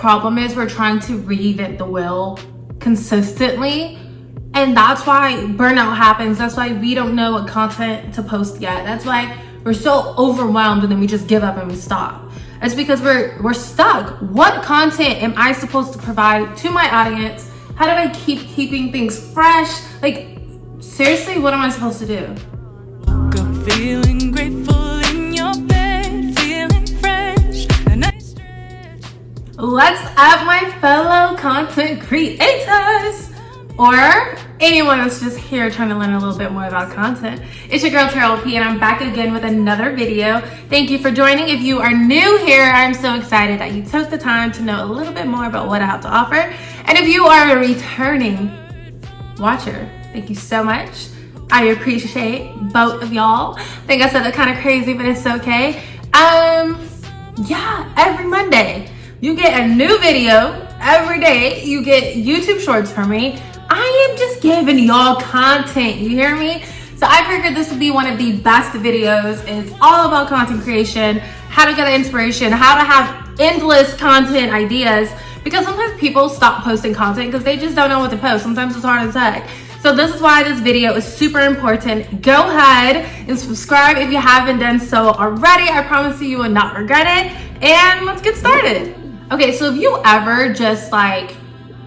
problem is we're trying to reinvent the wheel consistently. And that's why burnout happens. That's why we don't know what content to post yet. That's why we're so overwhelmed and then we just give up and we stop. It's because we're stuck. What content am I supposed to provide to my audience? How do I keep keeping things fresh? Like, seriously, what am I supposed to do? Feeling grateful in your bed, feeling fresh, a nice stretch. What's up, my fellow content creators? Or anyone that's just here trying to learn a little bit more about content. It's your girl Terrell P, and I'm back again with another video. Thank you for joining. If you are new here, I'm so excited that you took the time to know a little bit more about what I have to offer. And if you are a returning watcher, thank you so much. I appreciate both of y'all. I think I said that kind of crazy, but it's okay. Yeah, every Monday you get a new video. Every day you get YouTube shorts from me. I am just giving y'all content, you hear me? So I figured this would be one of the best videos. It's all about content creation, how to get inspiration, how to have endless content ideas, because sometimes people stop posting content because they just don't know what to post. Sometimes it's hard to say. So this is why this video is super important. Go ahead and subscribe if you haven't done so already. I promise you will not regret it. And let's get started. Okay, so if you ever just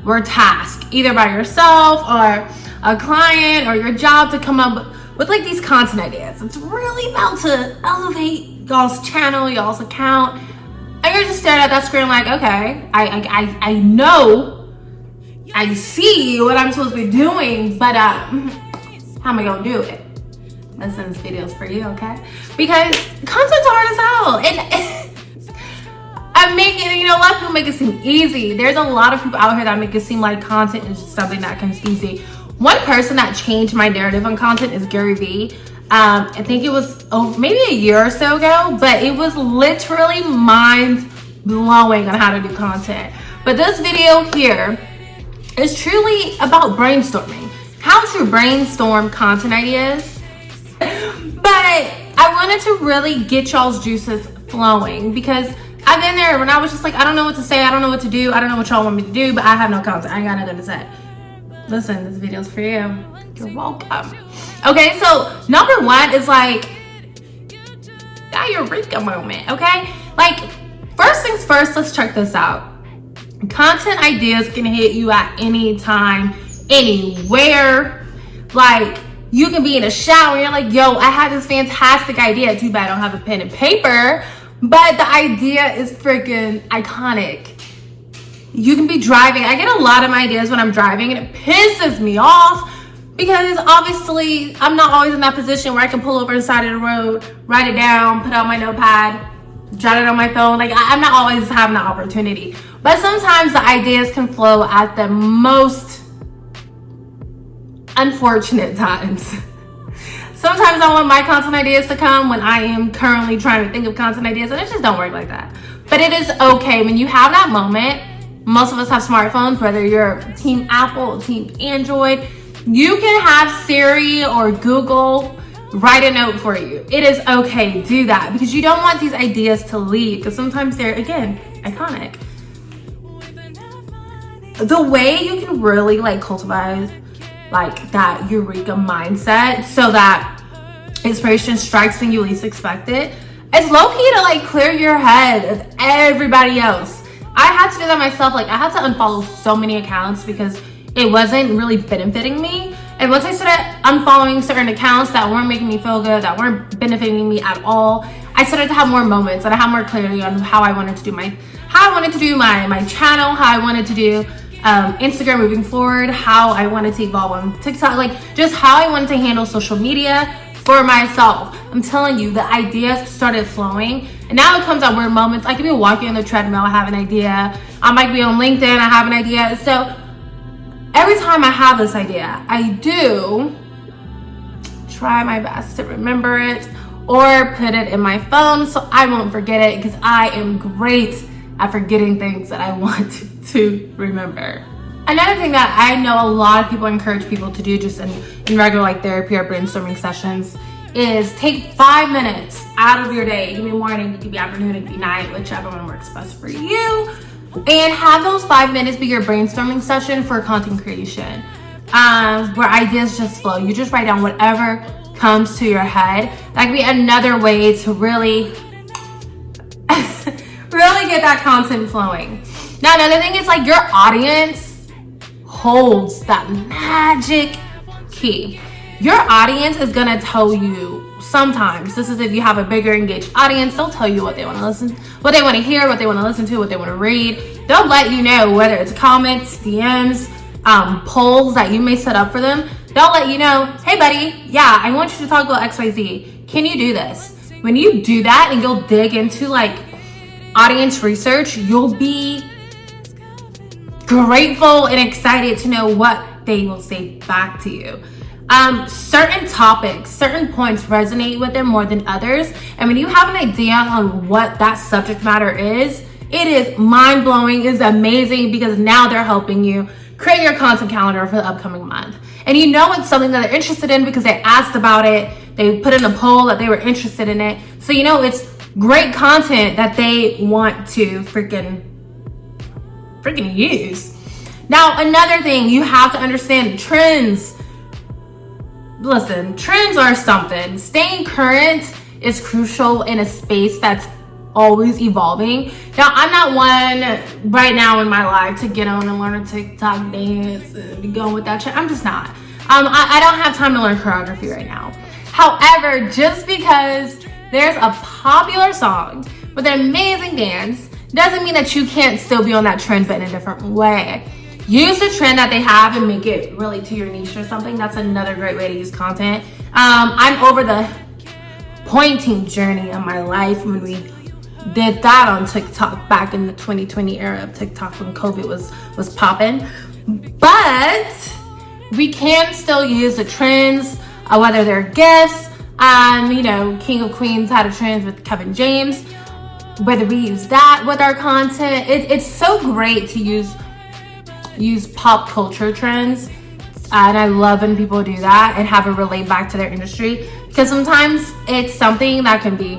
were tasked either by yourself or a client or your job to come up with these content ideas, it's really about to elevate y'all's channel, y'all's account, and you're just staring at that screen like, okay, I know, I see what I'm supposed to be doing, but how am I gonna do it? Listen, this video's for you, okay? Because content's hard as hell, and I'm making, a lot of people make it seem easy. There's a lot of people out here that make it seem like content is just something that comes easy. One person that changed my narrative on content is Gary Vee. I think it was maybe a year or so ago, but it was literally mind blowing on how to do content. But this video here is truly about brainstorming, how to brainstorm content ideas. But I wanted to really get y'all's juices flowing because I've been there when I was just like, I don't know what to say, I don't know what to do, I don't know what y'all want me to do, but I have no content, I ain't got nothing to say. Listen, this video's for you. You're welcome. Okay, so number one is that Eureka moment, okay? First things first, let's check this out. Content ideas can hit you at any time, anywhere. You can be in a shower, you're like, yo, I had this fantastic idea. Too bad I don't have a pen and paper, but the idea is freaking iconic. You can be driving. I get a lot of my ideas when I'm driving, and it pisses me off because obviously I'm not always in that position where I can pull over to the side of the road, write it down, put out my notepad, jot it on my phone. I'm not always having that opportunity. But sometimes the ideas can flow at the most unfortunate times. Sometimes I want my content ideas to come when I am currently trying to think of content ideas, and it just don't work like that. But it is okay when you have that moment. Most of us have smartphones, whether you're Team Apple or Team Android. You can have Siri or Google write a note for you. It is okay, do that, because you don't want these ideas to leave, because sometimes they're, again, iconic. The way you can really cultivate that Eureka mindset so that inspiration strikes when you least expect it, it's low-key to clear your head of everybody else. I had to do that myself. I had to unfollow so many accounts because it wasn't really benefiting me. And once I started unfollowing certain accounts that weren't making me feel good, that weren't benefiting me at all, I started to have more moments and I had more clarity on how I wanted to do my channel, how I wanted to do Instagram moving forward, how I wanted to evolve on TikTok, just how I wanted to handle social media for myself. I'm telling you, the ideas started flowing, and now it comes at weird moments. I could be walking on the treadmill, I have an idea. I might be on LinkedIn, I have an idea. So every time I have this idea, I do try my best to remember it or put it in my phone so I won't forget it, because I am great at forgetting things that I want to remember. Another thing that I know a lot of people encourage people to do just in regular therapy or brainstorming sessions is take 5 minutes out of your day. It can be morning, it can be afternoon, it can be night, whichever one works best for you. And have those 5 minutes be your brainstorming session for content creation, where ideas just flow. You just write down whatever comes to your head. That could be another way to really really get that content flowing. Now, another thing is like your audience holds that magic key. Your audience is gonna tell you sometimes. This is if you have a bigger engaged audience, they'll tell you what they want to listen, what they want to hear, what they want to listen to, what they want to read. They'll let you know whether it's comments, DMs, polls that you may set up for them. They'll let you know, hey buddy, yeah, I want you to talk about XYZ. Can you do this? When you do that and you'll dig into like audience research, you'll be grateful and excited to know what they will say back to you. Certain topics, certain points resonate with them more than others. And when you have an idea on what that subject matter is, it is mind-blowing, it's amazing, because now they're helping you create your content calendar for the upcoming month. And you know it's something that they're interested in because they asked about it. They put in a poll that they were interested in it. So you know it's great content that they want to freaking use. Now, another thing, you have to understand trends. Listen, trends are something. Staying current is crucial in a space that's always evolving. Now, I'm not one right now in my life to get on and learn a TikTok dance and be going with that trend. I'm just not. I don't have time to learn choreography right now. However, just because there's a popular song with an amazing dance doesn't mean that you can't still be on that trend, but in a different way. Use the trend that they have and make it really to your niche or something. That's another great way to use content. I'm over the pointing journey of my life when we did that on TikTok back in the 2020 era of TikTok when COVID was popping. But we can still use the trends, whether they're gifts. King of Queens had a trend with Kevin James. Whether we use that with our content, it's so great to use pop culture trends, and I love when people do that and have it relate back to their industry, because sometimes it's something that can be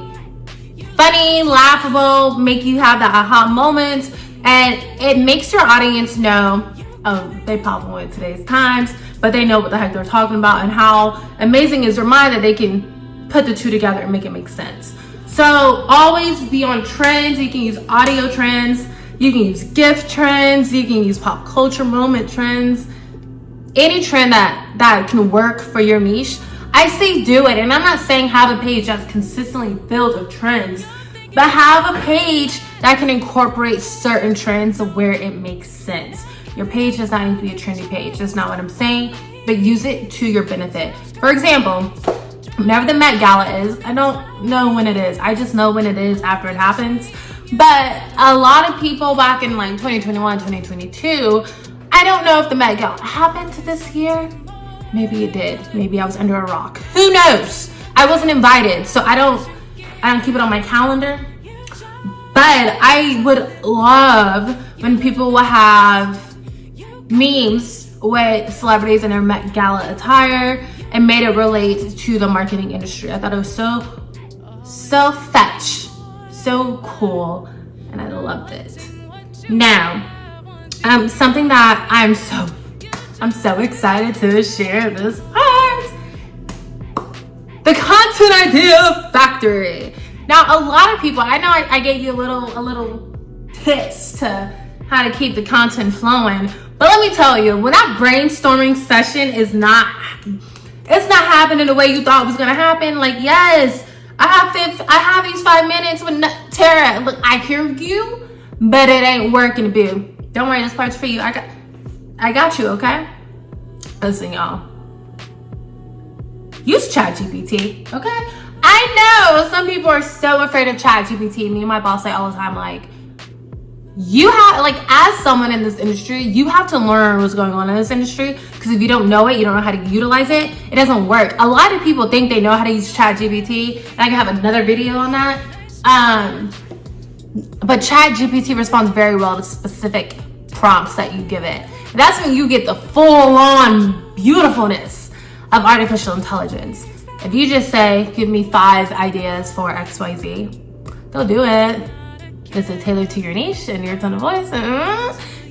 funny, laughable, make you have that aha moment, and it makes your audience know, oh, they pop with today's times, but they know what the heck they're talking about, and how amazing is their mind that they can put the two together and make it make sense. So always be on trends. You can use audio trends, you can use gift trends, you can use pop culture moment trends, any trend that can work for your niche. I say do it, and I'm not saying have a page that's consistently filled with trends, but have a page that can incorporate certain trends where it makes sense. Your page does not need to be a trendy page. That's not what I'm saying, but use it to your benefit. For example, whenever the Met Gala is, I don't know when it is. I just know when it is after it happens. But a lot of people back in like 2021, 2022, I don't know if the Met Gala happened this year. Maybe it did. Maybe I was under a rock. Who knows? I wasn't invited, so I don't keep it on my calendar. But I would love when people will have memes with celebrities in their Met Gala attire and made it relate to the marketing industry. I thought it was so fetch, so cool, and I loved it. Now, something that I'm so excited to share this part. The content idea factory. Now, a lot of people, I know I gave you a little tips to how to keep the content flowing, but let me tell you, when that brainstorming session it's not happening the way you thought it was gonna happen. Like, yes, I have these 5 minutes with Tara. Look, I hear you, but it ain't working, boo. Don't worry, this part's for you. I got you, okay? Listen, y'all. Use ChatGPT, okay? I know some people are so afraid of ChatGPT. Me and my boss say all the time, like, you have, like, as someone in this industry, you have to learn what's going on in this industry, because if you don't know it, you don't know how to utilize it, it doesn't work. A lot of people think they know how to use ChatGPT, and I can have another video on that. But ChatGPT responds very well to specific prompts that you give it. That's when you get the full-on beautifulness of artificial intelligence. If you just say, give me 5 ideas for XYZ, they'll do it. Is it tailored to your niche and your tone of voice?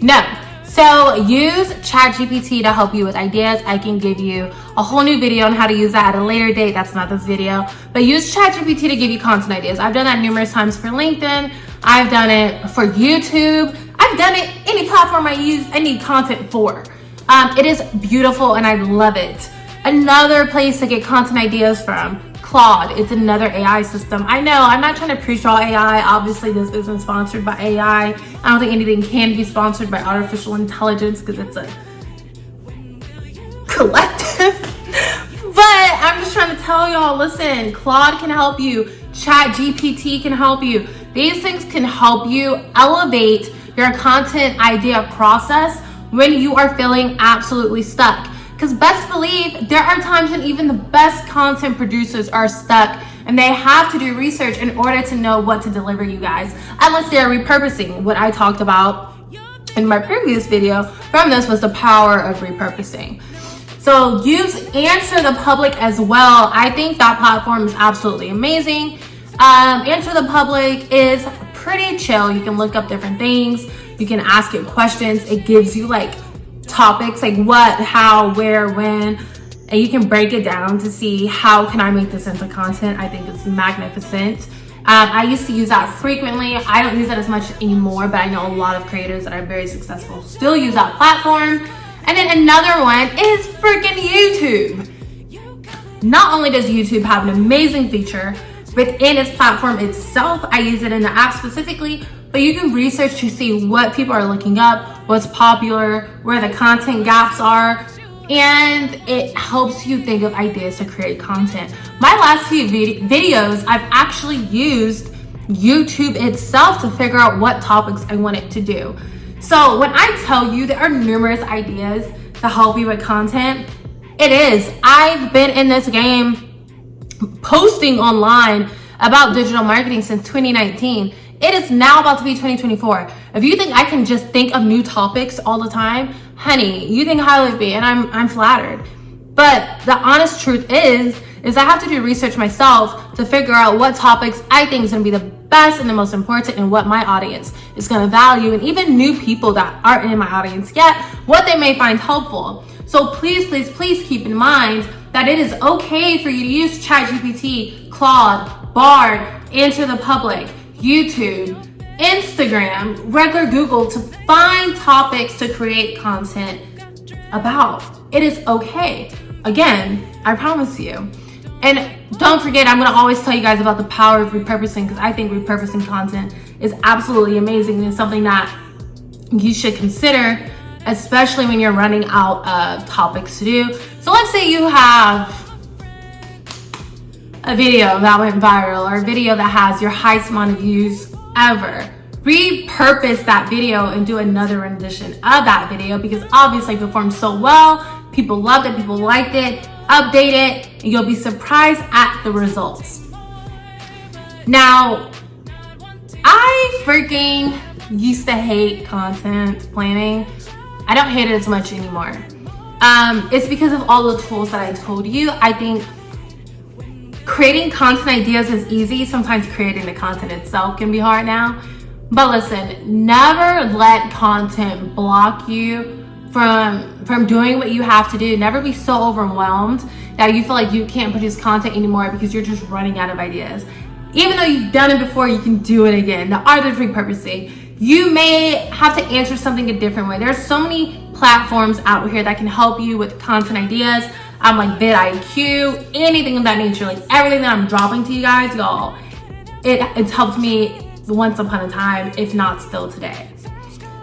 No. So use ChatGPT to help you with ideas. I can give you a whole new video on how to use that at a later date. That's not this video. But use ChatGPT to give you content ideas. I've done that numerous times for LinkedIn. I've done it for YouTube. I've done it any platform I need content for. It is beautiful and I love it. Another place to get content ideas from, Claude. It's another AI system. I know, I'm not trying to preach all AI. Obviously, this isn't sponsored by AI. I don't think anything can be sponsored by artificial intelligence because it's a collective. But I'm just trying to tell y'all, listen, Claude can help you. ChatGPT can help you. These things can help you elevate your content idea process when you are feeling absolutely stuck. Because best believe, there are times when even the best content producers are stuck and they have to do research in order to know what to deliver you guys. Unless they're repurposing. What I talked about in my previous video from this was the power of repurposing. So use Answer the Public as well. I think that platform is absolutely amazing. Answer the Public is pretty chill. You can look up different things. You can ask it questions. It gives you like topics like what, how, where, when, and you can break it down to see how can I make this into content. I think it's magnificent. I used to use that frequently. I don't use that as much anymore, but I know a lot of creators that are very successful still use that platform. And then another one is freaking YouTube. Not only does YouTube have an amazing feature within its platform itself, I use it in the app specifically, but you can research to see what people are looking up, what's popular, where the content gaps are, and it helps you think of ideas to create content. My last few videos, I've actually used YouTube itself to figure out what topics I wanted to do. So when I tell you there are numerous ideas to help you with content, it is. I've been in this game posting online about digital marketing since 2019. It is now about to be 2024. If you think I can just think of new topics all the time, honey, you think highly of me, and I'm flattered. But the honest truth is I have to do research myself to figure out what topics I think is gonna be the best and the most important and what my audience is gonna value, and even new people that aren't in my audience yet, what they may find helpful. So please, please, please keep in mind that it is okay for you to use ChatGPT, Claude, Bard, Answer the Public, YouTube, Instagram, regular Google to find topics to create content about. It is okay. Again, I promise you. And don't forget, I'm going to always tell you guys about the power of repurposing, because I think repurposing content is absolutely amazing and it's something that you should consider, especially when you're running out of topics to do. So let's say you have a video that went viral or a video that has your highest amount of views ever. Repurpose that video and do another rendition of that video, because obviously it performed so well, people loved it, people liked it. Update it and you'll be surprised at the results. Now, I freaking used to hate content planning. I don't hate it as much anymore. It's because of all the tools that I told you. I think creating content ideas is easy. Sometimes creating the content itself can be hard now. But listen, never let content block you from doing what you have to do. Never be so overwhelmed that you feel like you can't produce content anymore because you're just running out of ideas. Even though you've done it before, you can do it again. The art of repurposing. You may have to answer something a different way. There's so many platforms out here that can help you with content ideas. I'm like vidIQ, anything of that nature, like everything that I'm dropping to you guys, y'all. It's helped me once upon a time, if not still today.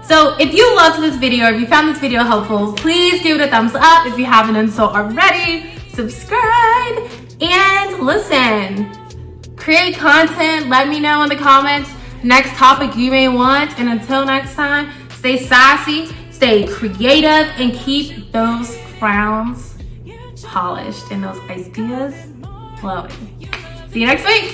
So if you loved this video, or if you found this video helpful, please give it a thumbs up. If you haven't done so already, subscribe and listen. Create content. Let me know in the comments next topic you may want. And until next time, stay sassy, stay creative, and keep those crowns polished and those ideas flowing. See you next week.